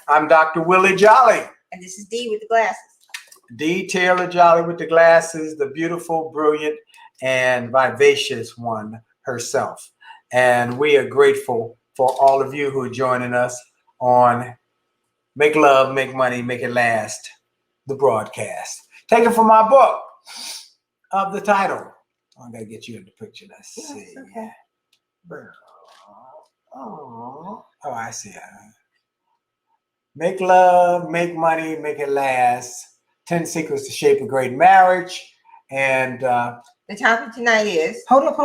I'm Dr. Willie Jolley. And this is Dee with the glasses. Dee Taylor-Jolley with the glasses, the beautiful, brilliant, and vivacious one herself. And we are grateful for all of you who are joining us on Make Love, Make Money, Make It Last, the broadcast. Taken from my book of the title. I gotta get you in the picture. Let's see. Okay. Oh, I see. Make Love, Make Money, Make It Last. 10 Secrets to Shape a Great Marriage. And the topic tonight is... Hold up.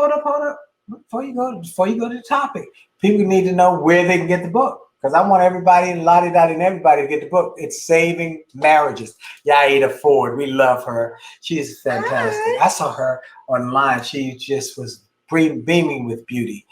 Before you go to the topic, people need to know where they can get the book. Because I want everybody, lottie-dottie and everybody to get the book. It's Saving Marriages. Yaida Ford, we love her. She's fantastic. Hi. I saw her online. She just was beaming with beauty.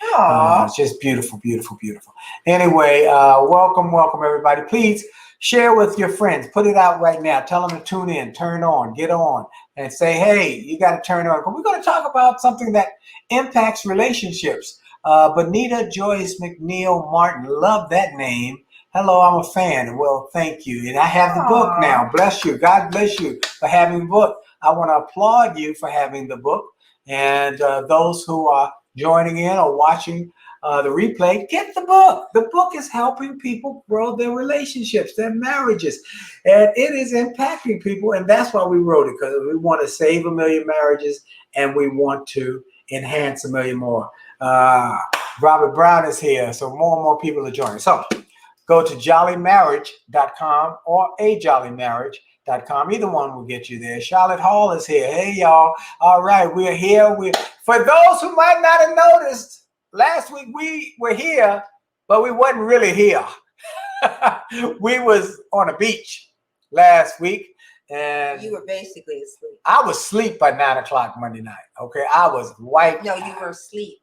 Just beautiful, beautiful, beautiful. Anyway, welcome everybody. Please share with your friends. Put it out right now. Tell them to tune in, turn on, get on, and say, hey, you got to turn on. But we're going to talk about something that impacts relationships. Bonita Joyce McNeil Martin, love that name. Hello, I'm a fan. Well, thank you. And I have the book now. Bless you. God bless you for having the book. I want to applaud you for having the book. And those who are joining in or watching the replay, get the book. The book is helping people grow their relationships, their marriages. And it is impacting people. And that's why we wrote it, because we want to save 1 million marriages and we want to enhance 1 million more. Robert Brown is here, so more and more people are joining. So go to jollymarriage.com or ajollymarriage.com. Either one will get you there. Charlotte Hall is here. Hey, y'all. All right, we're here. For those who might not have noticed, last week we were here, but we wasn't really here. We was on a beach last week. And you were basically asleep. I was asleep by 9 o'clock Monday night. Okay, I was wiped. No, you were asleep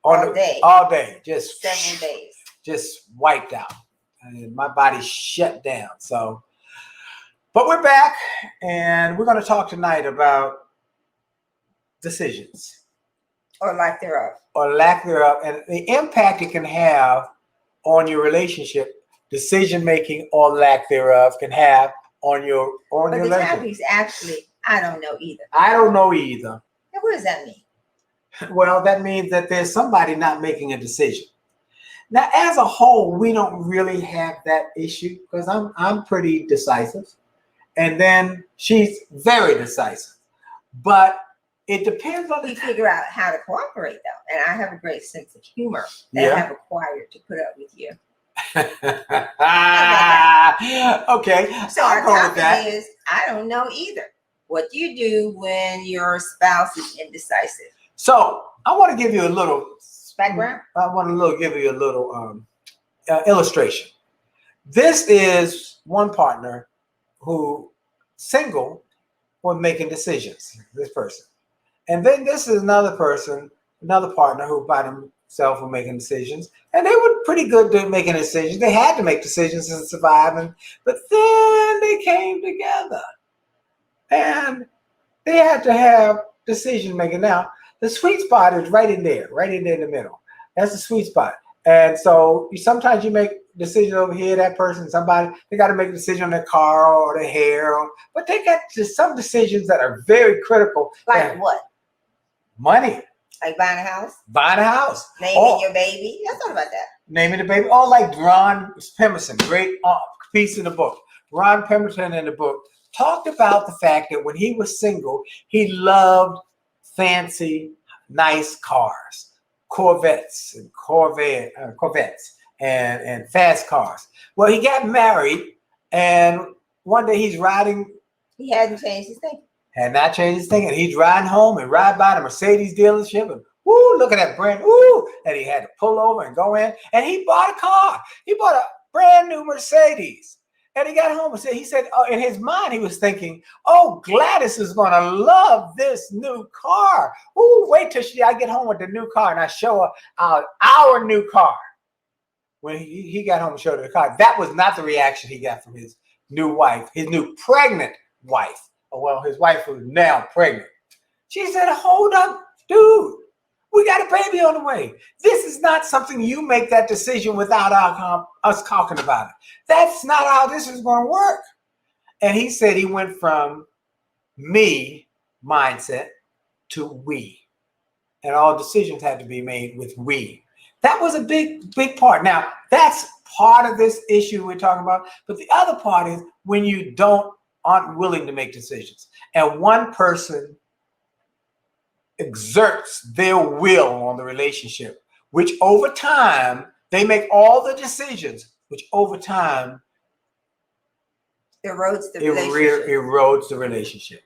all day, just several days, just wiped out. And my body shut down. So, but we're back, and we're going to talk tonight about decisions, or lack thereof, and the impact it can have on your relationship. Decision making or lack thereof can have on your the topic's actually, I don't know either. Now, what does that mean? Well, that means that there's somebody not making a decision. Now, as a whole, we don't really have that issue because I'm pretty decisive, and then she's very decisive. But it depends on we figure out how to cooperate, though, and I have a great sense of humor that I have acquired to put up with you. Okay, so our topic is, I don't know either. What do you do when your spouse is indecisive? So I want to give you a little background. I want to give you a little illustration. This is one partner who single was making decisions. This person, and then this is another partner who by themselves were making decisions, and they were pretty good at making decisions. They had to make decisions to survive, but then they came together, and they had to have decision making. Now, the sweet spot is right in there in the middle. That's the sweet spot. And so sometimes you make decisions over here, that person, somebody, they got to make a decision on their car or their hair, but they got just some decisions that are very critical. Like what? Money. Like buying a house? Buying a house. Naming your baby? I thought about that. Naming the baby. Or like Ron Pemberton, great piece in the book. Ron Pemberton in the book talked about the fact that when he was single, he loved fancy, nice cars, Corvettes and fast cars. Well, he got married, and one day he's riding. He hadn't changed his thinking. Had not changed his thinking. He's riding home and ride by the Mercedes dealership, and woo, look at that brand, woo! And he had to pull over and go in, and he bought a car. He bought a brand new Mercedes. And he got home and he said, in his mind, he was thinking, oh, Gladys is going to love this new car. Ooh, wait till I get home with the new car and I show her our new car. When he got home and showed her the car, that was not the reaction he got from his new wife, his new pregnant wife. Well, his wife was now pregnant. She said, hold up, dude. We got a baby on the way. This is not something you make that decision without us talking about it. That's not how this is going to work. And he said he went from me mindset to we. And all decisions had to be made with we. That was a big, big part. Now, that's part of this issue we're talking about. But the other part is when you aren't willing to make decisions. And one person exerts their will on the relationship, which over time, they make all the decisions, which over time erodes the relationship.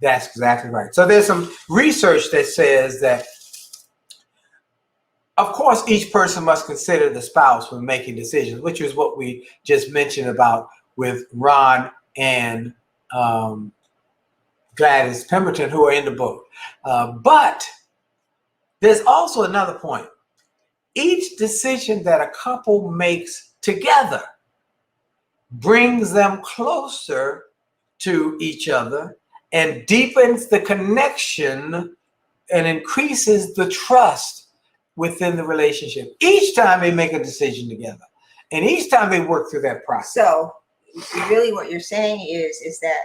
That's exactly right. So there's some research that says that, of course, each person must consider the spouse when making decisions, which is what we just mentioned about with Ron and Gladys Pemberton, who are in the book. But there's also another point. Each decision that a couple makes together brings them closer to each other and deepens the connection and increases the trust within the relationship. Each time they make a decision together and each time they work through that process. So really what you're saying is that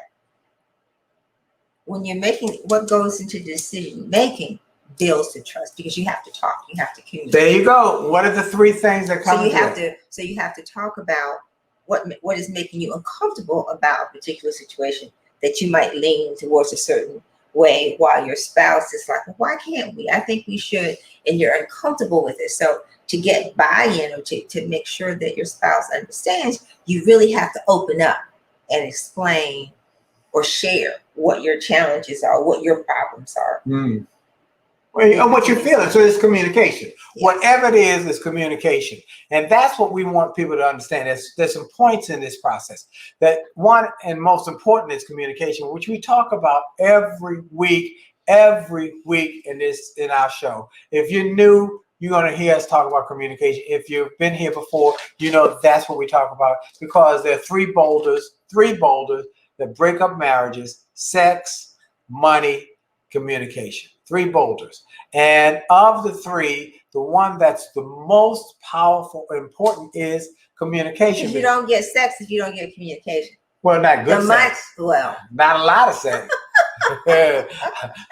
when you're making, what goes into decision making builds the trust, because you have to talk, you have to communicate. There you go. What are the three things that come? So you have to talk about what is making you uncomfortable about a particular situation that you might lean towards a certain way, while your spouse is like, well, why can't we? I think we should, and you're uncomfortable with it. So to get buy-in, or to make sure that your spouse understands, you really have to open up and explain or share what your challenges are, what your problems are. And what you're feeling. So it's communication. Yes. Whatever it is communication. And that's what we want people to understand. There's some points in this process. That one and most important is communication, which we talk about every week in our show. If you're new, you're going to hear us talk about communication. If you've been here before, you know that's what we talk about, because there are three boulders that break up marriages: sex, money, communication. 3 boulders. And of the 3, the one that's the most powerful, important is communication. You don't get sex if you don't get communication. Well, not good sex. Well, not a lot of sex.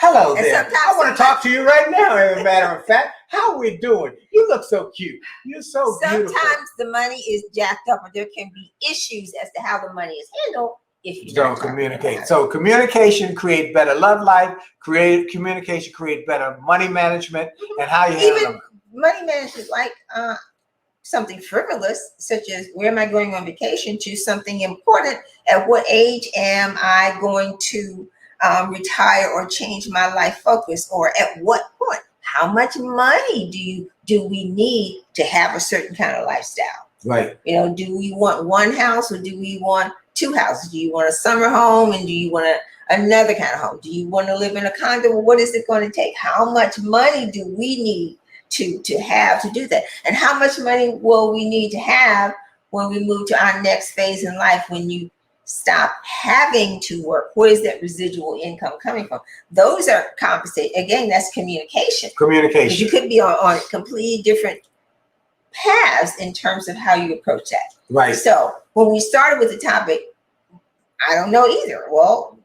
Hello there. I want to talk to you right now, as a matter of fact. How are we doing? You look so cute. You're so beautiful. Sometimes the money is jacked up, or there can be issues as to how the money is handled if you don't communicate. So communication creates better love life. Communication creates better money management, and how you handle them. Money management, like something frivolous, such as where am I going on vacation, to something important. At what age am I going to retire or change my life focus? Or at what point? How much money do we need to have a certain kind of lifestyle? Right. You know, do we want one house, or do we want 2 houses? Do you want a summer home, and do you want another kind of home? Do you want to live in a condo? Well, what is it going to take? How much money do we need to have to do that? And how much money will we need to have when we move to our next phase in life, when you stop having to work? Where is that residual income coming from? Those are conversation. Again, that's communication. Communication. You could be on completely different paths in terms of how you approach that. Right. So when we started with the topic, I don't know either. Well,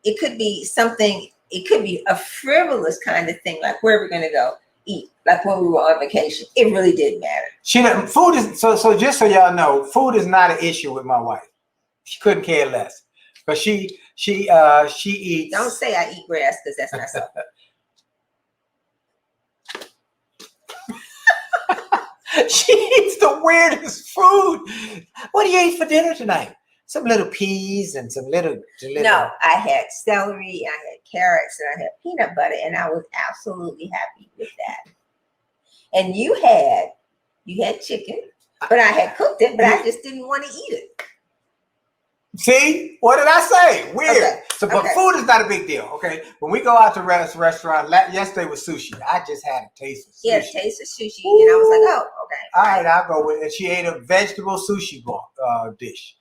it could be something, it could be a frivolous kind of thing, like where we're going to go eat, like when we were on vacation. It really didn't matter. Food is so just so y'all know, food is not an issue with my wife. She couldn't care less. But she eats. Don't say I eat grass, because that's not so. She eats the weirdest food. What do you eat for dinner tonight? Some little peas and some little. No, I had celery, I had carrots, and I had peanut butter, and I was absolutely happy with that. And you had chicken, but I had cooked it, but I just didn't want to eat it. See, what did I say? Weird. Okay. So, but food is not a big deal. Okay, when we go out to restaurant, yesterday was sushi. I just had a taste of sushi. Yeah, taste of sushi, and I was like, oh, okay. All right, I'll go with it. She ate a vegetable sushi dish.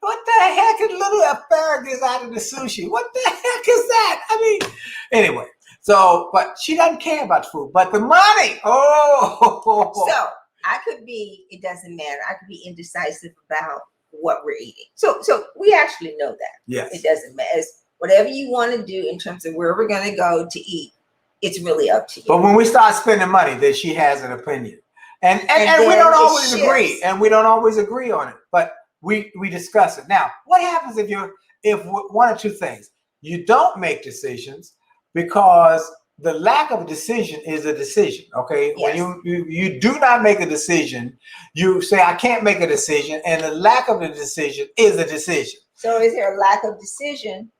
What the heck is little asparagus out of the sushi? What the heck is that? I mean, anyway. So, but she doesn't care about food, but the money. Oh. So I could be. It doesn't matter. I could be indecisive about what we're eating. So we actually know that. Yes. It doesn't matter. It's whatever you want to do in terms of where we're going to go to eat. It's really up to you. But when we start spending money, then she has an opinion, and we don't always agree, and we don't always agree on it. But we discuss it. Now, what happens if one or two things? You don't make decisions because the lack of a decision is a decision. Okay, yes. When you do not make a decision, you say I can't make a decision, and the lack of a decision is a decision. So, is there a lack of decision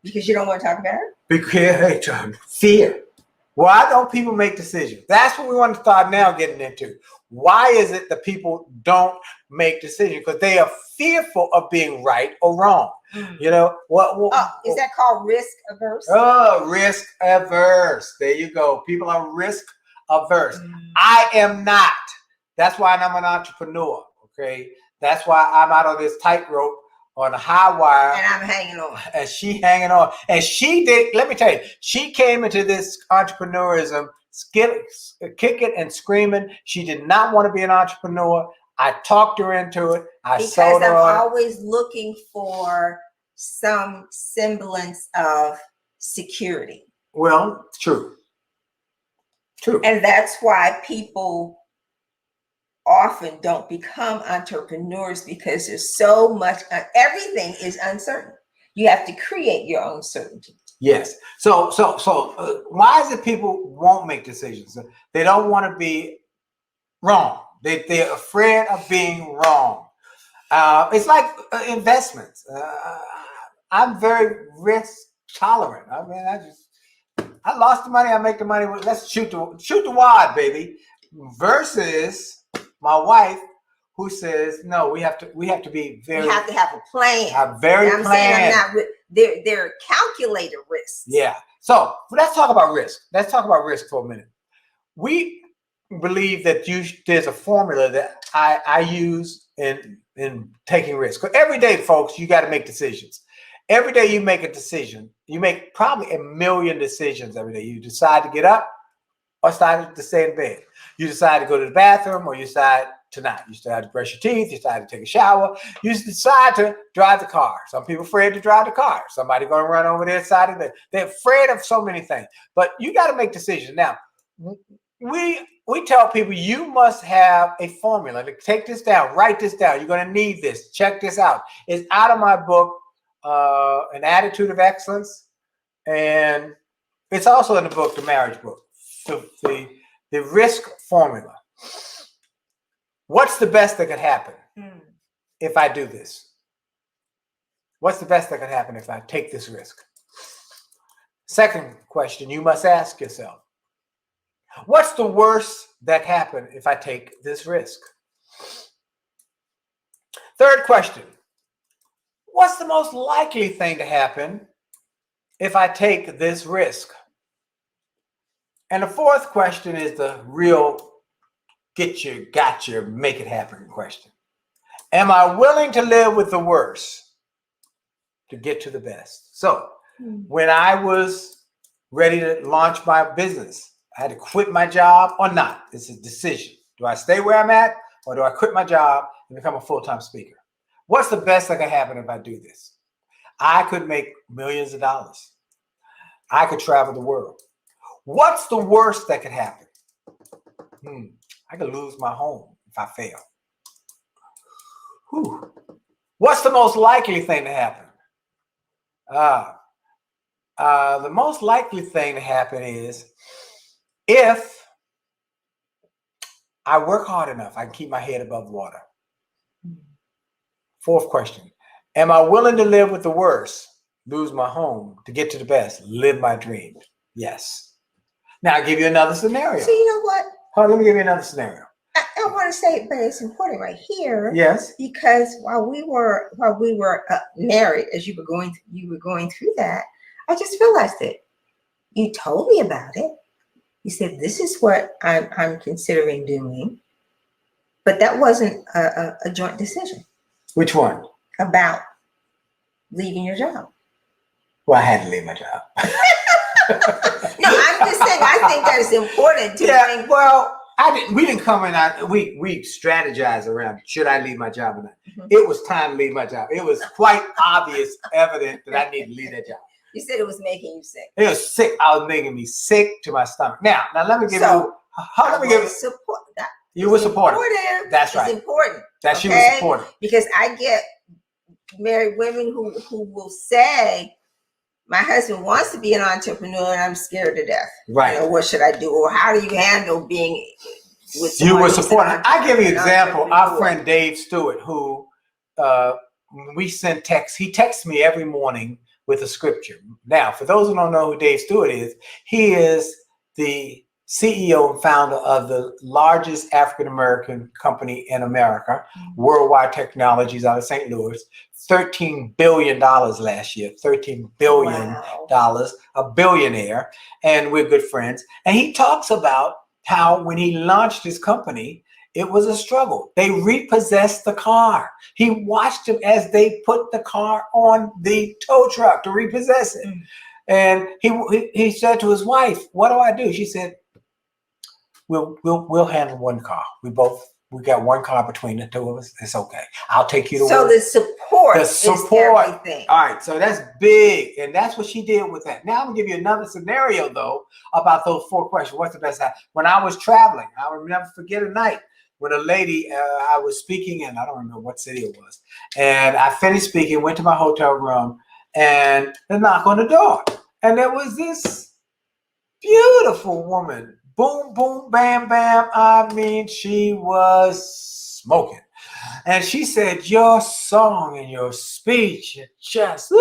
because you don't want to talk about it? Because fear. Why don't people make decisions? That's what we want to start now getting into. Why is it that people don't make decisions? Because they are fearful of being right or wrong. You know what? Is that called risk averse? Oh, risk averse. There you go. People are risk averse. I am not. That's why I'm an entrepreneur. Okay, that's why I'm out on this tightrope on a high wire, and I'm hanging on. And she hanging on. And she did. Let me tell you, she came into this entrepreneurism kicking and screaming. She did not want to be an entrepreneur. I talked her into it. Because I'm always looking for some semblance of security. Well, true. And that's why people often don't become entrepreneurs, because there's so much, everything is uncertain. You have to create your own certainty. Yes. So why is it people won't make decisions? They don't want to be wrong. They're afraid of being wrong. It's like investments. I'm very risk tolerant. I mean, I lost the money. I make the money. Let's shoot the wad, baby. Versus my wife, who says, no, we have to be very. You have to have a plan. They're calculated risks. Yeah. So let's talk about risk. Let's talk about risk for a minute. We believe that there's a formula that I use in taking risks. Because every day, folks, you got to make decisions. Every day you make a decision. You make probably 1 million decisions every day. You decide to get up or decide to stay in bed. You decide to go to the bathroom or you decide to not. You decide to brush your teeth. You decide to take a shower. You decide to drive the car. Some people are afraid to drive the car. Somebody going to run over their side of it. They're afraid of so many things. But you got to make decisions. Now, we tell people you must have a formula. To take this down. Write this down. You're going to need this. Check this out. It's out of my book, An Attitude of Excellence. And it's also in the book, the marriage book. The risk formula. What's the best that could happen if I do this? What's the best that could happen if I take this risk? Second question you must ask yourself. What's the worst that happened if I take this risk? Third question. What's the most likely thing to happen if I take this risk? And the fourth question is the real gotcha, make it happen question. Am I willing to live with the worst to get to the best? So when I was ready to launch my business, I had to quit my job or not. It's a decision. Do I stay where I'm at or do I quit my job and become a full-time speaker? What's the best that can happen if I do this? I could make millions of dollars. I could travel the world. What's the worst that could happen? I could lose my home if I fail. What's the most likely thing to happen? The most likely thing to happen is if I work hard enough, I can keep my head above water. Fourth question. Am I willing to live with the worst, lose my home, to get to the best, live my dream? Yes. Now I'll give you another scenario. So you know what? Hold on, let me give you another scenario. I want to say, but it's important right here. Yes. Because while we were married, as you were going through that, I just realized it. You told me about it. You said, this is what I'm considering doing. But that wasn't a joint decision. Which one? about leaving your job? Well, I had to leave my job. No, I'm just saying, I think that is important to bring. Well, we didn't come in, we strategized around, should I leave my job or not? Mm-hmm. It was time to leave my job. It was quite obvious, evident that I needed to leave that job. You said it was making you sick. It was sick. I was making me sick to my stomach. Now let me give support that. You were supportive. That's right. It's important. That she was supportive. Because I get married women who will say, my husband wants to be an entrepreneur and I'm scared to death. Right. You know, what should I do? Or how do you handle being with you were supportive. I give you an example. Our friend Dave Stewart, who we send texts, he texts me every morning with a scripture. Now, for those who don't know who Dave Stewart is, he is the CEO and founder of the largest African-American company in America, Worldwide Technologies out of St. Louis, $13 billion last year, $13 billion, wow. A billionaire, and we're good friends. And he talks about how when he launched his company, it was a struggle. They repossessed the car. He watched them as they put the car on the tow truck to repossess it. And he said to his wife, "What do I do?" She said, We'll handle one car. We got one car between the two of us. It's okay. I'll take you to work. So the support is everything. All right. So that's big. And that's what she did with that. Now I'm gonna give you another scenario though about those 4 questions. What's the best time? When I was traveling, I will never forget a night when a lady, I was speaking in, I don't remember what city it was. And I finished speaking, went to my hotel room, and the knock on the door. And there was this beautiful woman. Boom, boom, bam, bam. I mean, she was smoking. And she said, "Your song and your speech, it just,"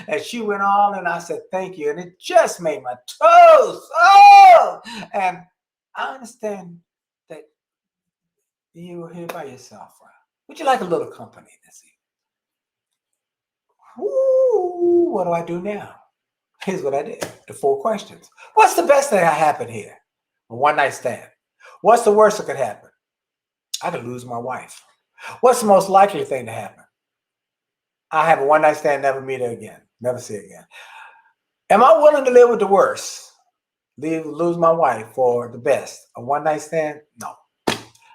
and she went on, and I said, "Thank you." And it just made my toes. Oh! And I understand that you were here by yourself, right? Would you like a little company this evening? Ooh, what do I do now? Here's what I did. The 4 questions. What's the best thing that happened here? A one-night stand. What's the worst that could happen? I could lose my wife. What's the most likely thing to happen? I have a one-night stand, never meet her again, never see her again. Am I willing to live with the worst? Lose my wife for the best? A one-night stand? No.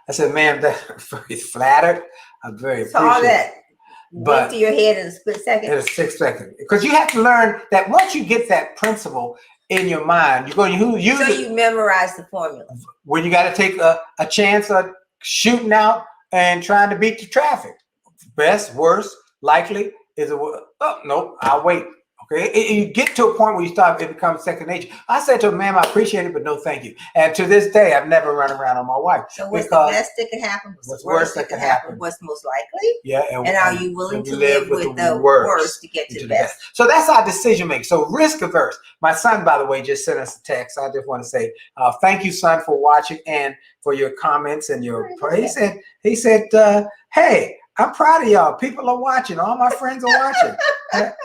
I said, "Man, I'm very flattered. I'm very appreciative." All that went to your head in a split second. In a 6 seconds. Because you have to learn that once you get that principle in your mind, you're going to use it. So you memorize the formula. When you got to take a chance of shooting out and trying to beat the traffic. Best, worst, likely is nope, I'll wait. Okay, you get to a point where it becomes second nature. I said to him, "Ma'am, I appreciate it, but no thank you." And to this day, I've never run around on my wife. So what's the best that could happen? What's the worst that could happen? What's most likely? Yeah. And are you willing to live with the worst to get to the best? So that's our decision making. So risk averse. My son, by the way, just sent us a text. I just want to say thank you, son, for watching and for your comments and your. He said, "Hey, I'm proud of y'all. People are watching. All my friends are watching."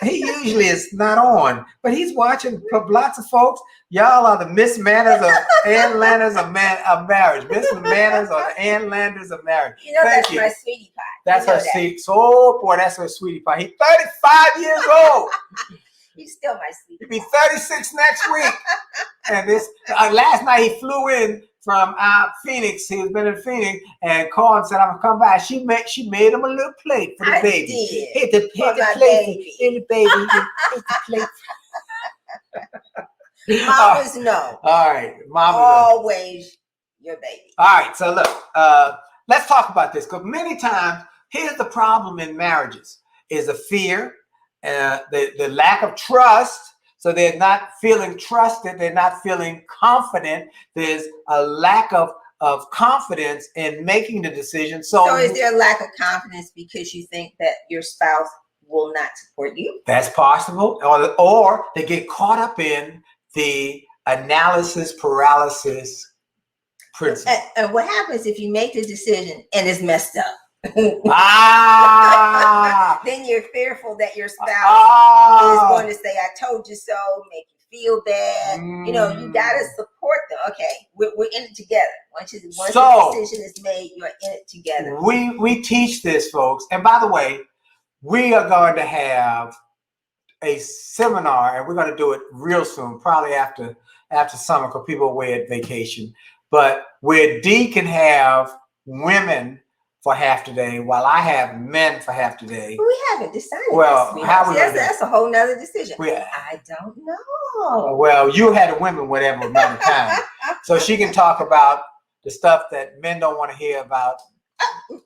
He usually is not on, but he's watching. Lots of folks. Y'all are the Miss Manners of Ann Landers of marriage. Miss Manners or the Ann Landers of marriage. You know, that's my sweetie pie. That's her sweetie. So, boy, that's her sweetie pie. He's 35 years old. He's still my sweetie pie. He'll be 36 next week. And this last night he flew in from Phoenix. He was been in Phoenix and called and said, "I'm gonna come by." She made him a little plate for the baby. Hit the plate. Hit the plate. Mamas know. All right, mama. Always your baby. All right, so look, let's talk about this, because many times here's the problem in marriages: is the fear, the lack of trust. So they're not feeling trusted. They're not feeling confident. There's a lack of confidence in making the decision. So is there a lack of confidence because you think that your spouse will not support you? That's possible. Or they get caught up in the analysis paralysis principle. And what happens if you make the decision and it's messed up? Then you're fearful that your spouse is going to say, "I told you so," make you feel bad. You know, you gotta support them. Okay, we're in it together. Once the decision is made, you're in it together. We teach this, folks. And by the way, we are going to have a seminar, and we're going to do it real soon, probably after summer, because people are away at vacation. But where Dee can have women for half the day, while I have men for half the day. We haven't decided. Well, that's a whole nother decision. I don't know. Well, you had the women whatever amount of time, so she can talk about the stuff that men don't want to hear about. Okay.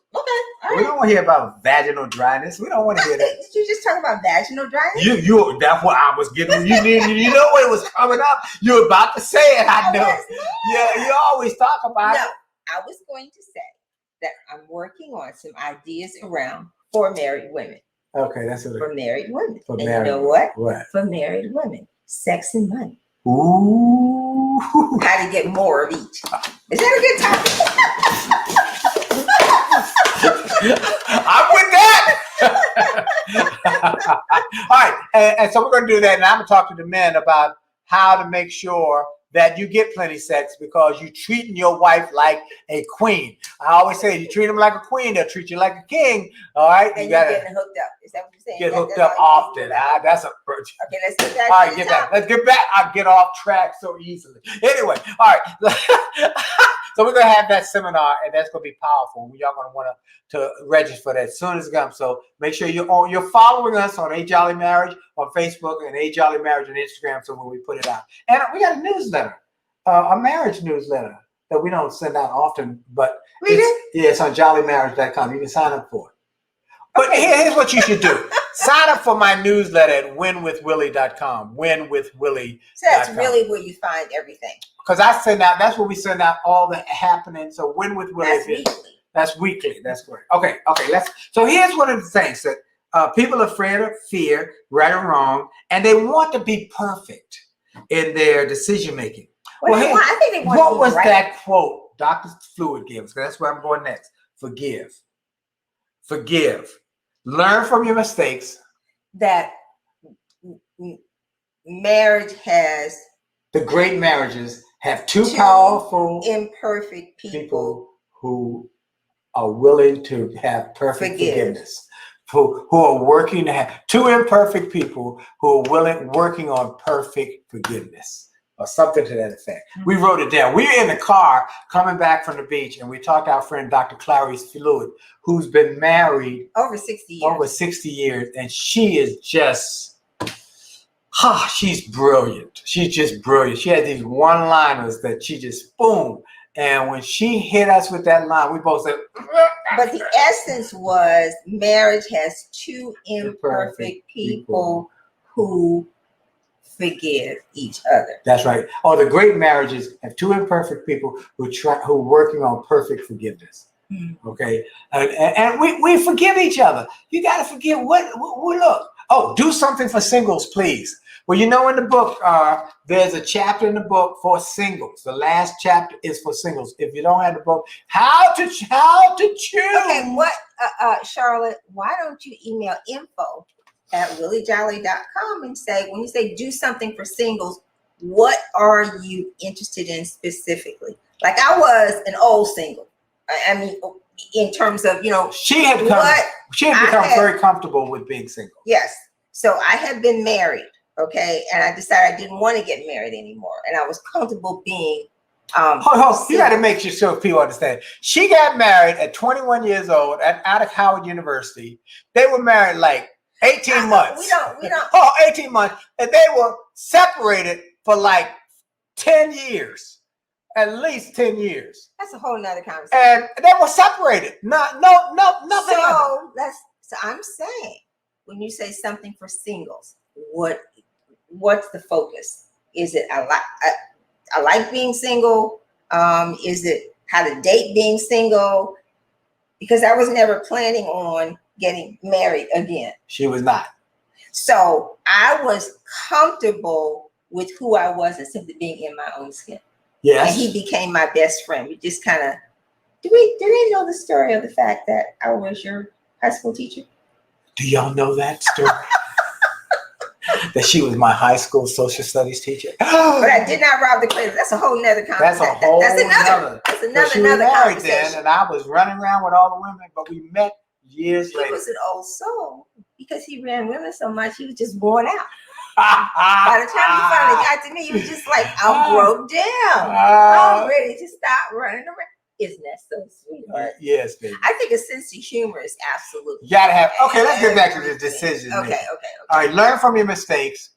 All right. We don't want to hear about vaginal dryness. We don't want to hear that. Did you just talk about vaginal dryness? You. That's what I was getting. You know what was coming up. You were about to say it. I know. Yeah, you always talk about it. I was going to say that I'm working on some ideas around for married women. Okay, that's what. For married women. For and married. You know what? What? For married women, sex and money. Ooh. How to get more of each. Is that a good topic? I'm with that. All right, and so we're going to do that, and I'm going to talk to the men about how to make sure that you get plenty sex, because you're treating your wife like a queen. I always say, you treat them like a queen, they'll treat you like a king. All right, and you got to get hooked up. Is that what you're saying? Get hooked up often. That's a virtue. Okay, let's get back. All right, get back. Let's get back. I get off track so easily. Anyway, all right. So we're gonna have that seminar, and that's gonna be powerful. Y'all gonna want to register for that as soon as it comes. So make sure you're following us on A Jolley Marriage on Facebook and A Jolley Marriage on Instagram. So when we put it out, and we got a newsletter, a marriage newsletter that we don't send out often, but it's on jollymarriage.com. You can sign up for it. But here's what you should do. Sign up for my newsletter at winwithwillie.com. Winwithwillie.com. So that's really where you find everything. Because that's where we send out all the happenings. So Win with Willie. That's weekly. That's weekly. That's correct. Okay. So here's one of the things that people are afraid of, fear, right or wrong, and they want to be perfect in their decision making. I think they want what was that quote Dr. Stewart gave us? That's where I'm going next. Forgive. Learn from your mistakes. That marriage has. The great marriages have two powerful, imperfect people who are willing to have perfect forgiveness. Who are working to have two imperfect people who are working on perfect forgiveness, or something to that effect. Mm-hmm. We wrote it down. We were in the car coming back from the beach, and we talked to our friend Dr. Clarice Stewart, who's been married over 60 years, and she is just. She's brilliant. She's just brilliant. She has these one-liners that she just boom. And when she hit us with that line, we both said. But the essence was marriage has two imperfect people who forgive each other. That's right. Oh, the great marriages have two imperfect people who are working on perfect forgiveness. Mm-hmm. Okay, and we forgive each other. You got to forgive. Look. Oh, do something for singles, please. Well, in the book, there's a chapter in the book for singles. The last chapter is for singles. If you don't have the book, how to choose. Okay, Charlotte, why don't you email info@williejolly.com and say, when you say do something for singles, what are you interested in specifically? Like I was an old single. I mean, in terms of, she had become very comfortable with being single. Yes. So I had been married. Okay. And I decided I didn't want to get married anymore. And I was comfortable being, you got to make sure people understand. She got married at 21 years old out of Howard University. They were married like 18 months. We don't. 18 months. And they were separated for like 10 years. At least 10 years. That's a whole nother conversation. And they were separated. Nothing. So I'm saying, when you say something for singles, what's the focus? Is it I like being single? Is it how to date being single? Because I was never planning on getting married again. She was not. So I was comfortable with who I was and simply being in my own skin. Yes. And he became my best friend. We just kind of, do they know the story of the fact that I was your high school teacher? Do y'all know that story? that she was my high school social studies teacher. But I did not rob the cradle. That's a whole nother conversation. That's a whole That's another she was married conversation. then, and I was running around with all the women, but we met years later. He was an old soul because he ran women so much. He was just worn out. By the time he finally got to me, he was just like, I broke down. I'm ready to stop running around. Isn't that so sweet? Yes, baby. I think a sense of humor is absolutely. You gotta have. Okay, let's get back to the decision. Okay. All right, learn from your mistakes.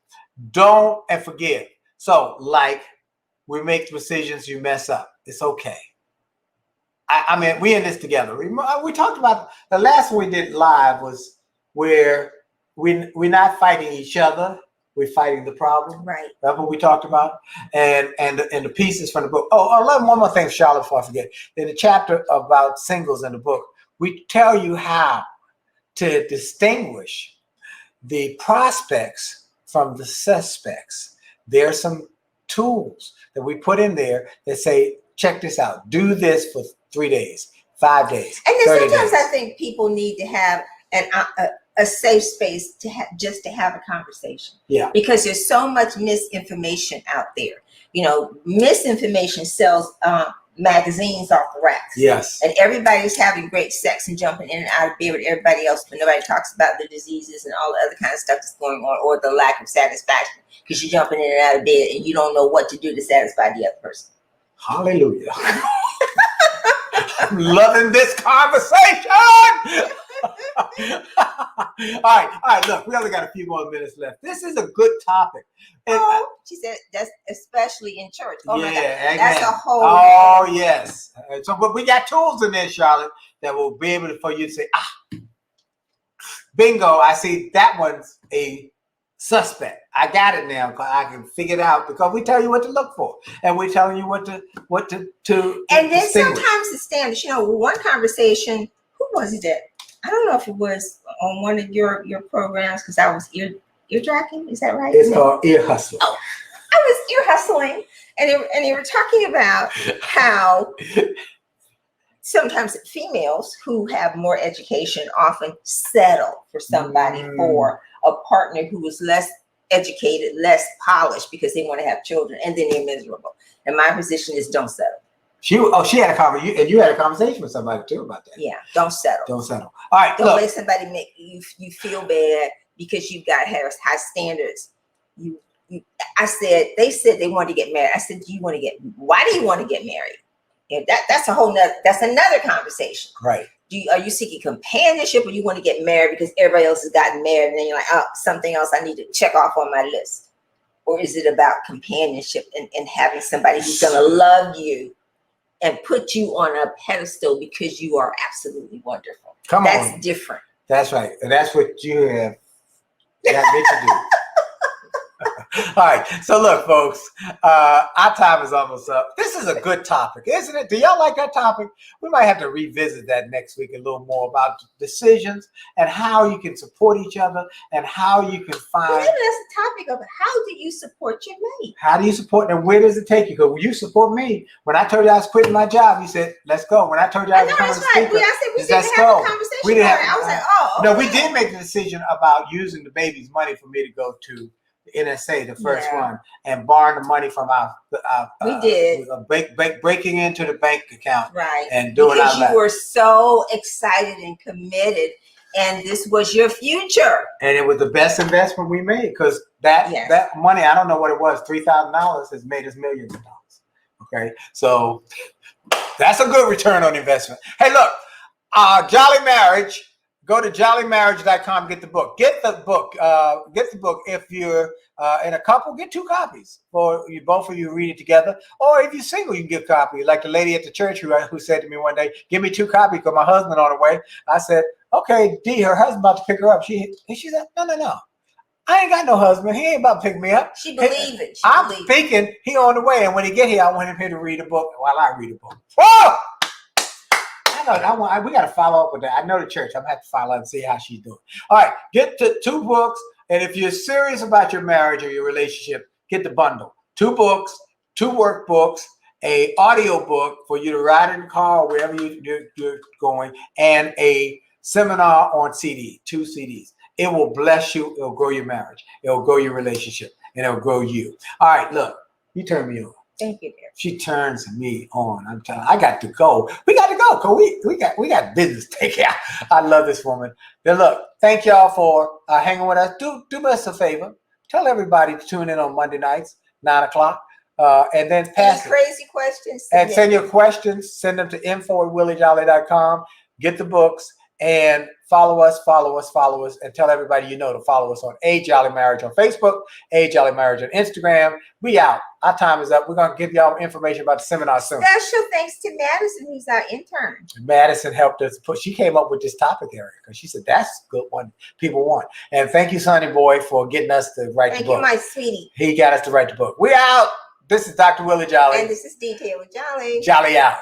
Don't and forgive. So, like, we make decisions, you mess up. It's okay. I mean, we in this together. We talked about the last one we did live was where we're not fighting each other. We're fighting the problem. Right. That's what we talked about. And the pieces from the book. Oh, one more thing, Charlotte, before I forget. In the chapter about singles in the book, we tell you how to distinguish the prospects from the suspects. There are some tools that we put in there that say, check this out. Do this for 3 days, 5 days. And then sometimes days. I think people need to have a safe space to just to have a conversation. Yeah. Because there's so much misinformation out there. You know, misinformation sells magazines off the racks. Yes. And everybody's having great sex and jumping in and out of bed with everybody else, but nobody talks about the diseases and all the other kind of stuff that's going on, or the lack of satisfaction because you're jumping in and out of bed and you don't know what to do to satisfy the other person. Hallelujah. I'm loving this conversation. All right, look, we only got a few more minutes left. This is a good topic. And, she said that's especially in church. Oh, yeah, my God. Amen. That's a whole. Oh, yes. So, but we got tools in there, Charlotte, that will be able for you to say, bingo, I see that one's a suspect. I got it now because I can figure it out because we tell you what to look for and we're telling you what to and then sometimes the standards, you know, one conversation, who was it that, I don't know if it was on one of your programs because I was ear tracking, is that right? It's called ear hustling. Oh, I was ear hustling and they were talking about how sometimes females who have more education often settle for somebody for a partner who is less educated, less polished because they want to have children and then they're miserable. And my position is don't settle. She had a conversation, and you had a conversation with somebody too about that. Yeah, don't settle. Don't settle. All right, don't let somebody make you feel bad because you've got high standards. They said they wanted to get married. I said, why do you want to get married? And that's another conversation. Right. Are you seeking companionship or you want to get married because everybody else has gotten married and then you're like, oh, something else I need to check off on my list? Or is it about companionship and having somebody who's going to love you and put you on a pedestal because you are absolutely wonderful? That's different. That's right. And that's what you have got me to do. All right. So look, folks, our time is almost up. This is a good topic, isn't it? Do y'all like that topic? We might have to revisit that next week a little more about decisions and how you can support each other and how you can find. Well, that's the topic of how do you support your mate? How do you support and where does it take you? Because when you support me, when I told you I was quitting my job, you said, let's go. When I told you I was becoming a speaker, we didn't have a conversation. We didn't have, I was like, oh. Okay. No, we did make the decision about using the baby's money for me to go to NSA, the first one, and borrowing the money from our we did breaking into the bank account, right? And doing because you were so excited and committed, and this was your future, and it was the best investment we made because that money, I don't know what it was, $3,000 has made us millions of dollars. Okay, so that's a good return on investment. Hey, look, Jolly Marriage. Go to jollymarriage.com, get the book. Get the book. If you're in a couple, get 2 copies. For you, both of you read it together. Or if you're single, you can get a copy. Like the lady at the church who said to me one day, give me 2 copies because my husband on the way. I said, okay, D, her husband about to pick her up. She said, no. I ain't got no husband. He ain't about to pick me up. She believed it. I'm thinking he on the way. And when he get here, I want him here to read a book while I read a book. Whoa! We got to follow up with that. I know the church. I'm going to have to follow up and see how she's doing. All right. Get to 2 books. And if you're serious about your marriage or your relationship, get the bundle. 2 books, 2 workbooks, a audio book for you to ride in the car or wherever you're going, and a seminar on CD, 2 CDs. It will bless you. It'll grow your marriage. It'll grow your relationship. And it'll grow you. All right, look, you turn me on. Thank you, dear. She turns me on. I'm telling you, I got to go. We got to go because we got business to take care of. I love this woman. Then look, thank y'all for hanging with us. Do us a favor. Tell everybody to tune in on Monday nights, 9 o'clock. And then pass Any crazy questions? and send your questions. Send them to info@williejolly.com. Get the books and follow us, and tell everybody you know to follow us on A Jolly Marriage on Facebook, A Jolly Marriage on Instagram. We out. Our time is up. We're going to give y'all information about the seminar soon. Special thanks to Madison, who's our intern. Madison helped us put. She came up with this topic area because she said that's a good one people want. And thank you, Sonny Boy, for getting us to write the book. Thank you, my sweetie. He got us to write the book. We out. This is Dr. Willie Jolley. And this is Dee Taylor-Jolley. Jolley out.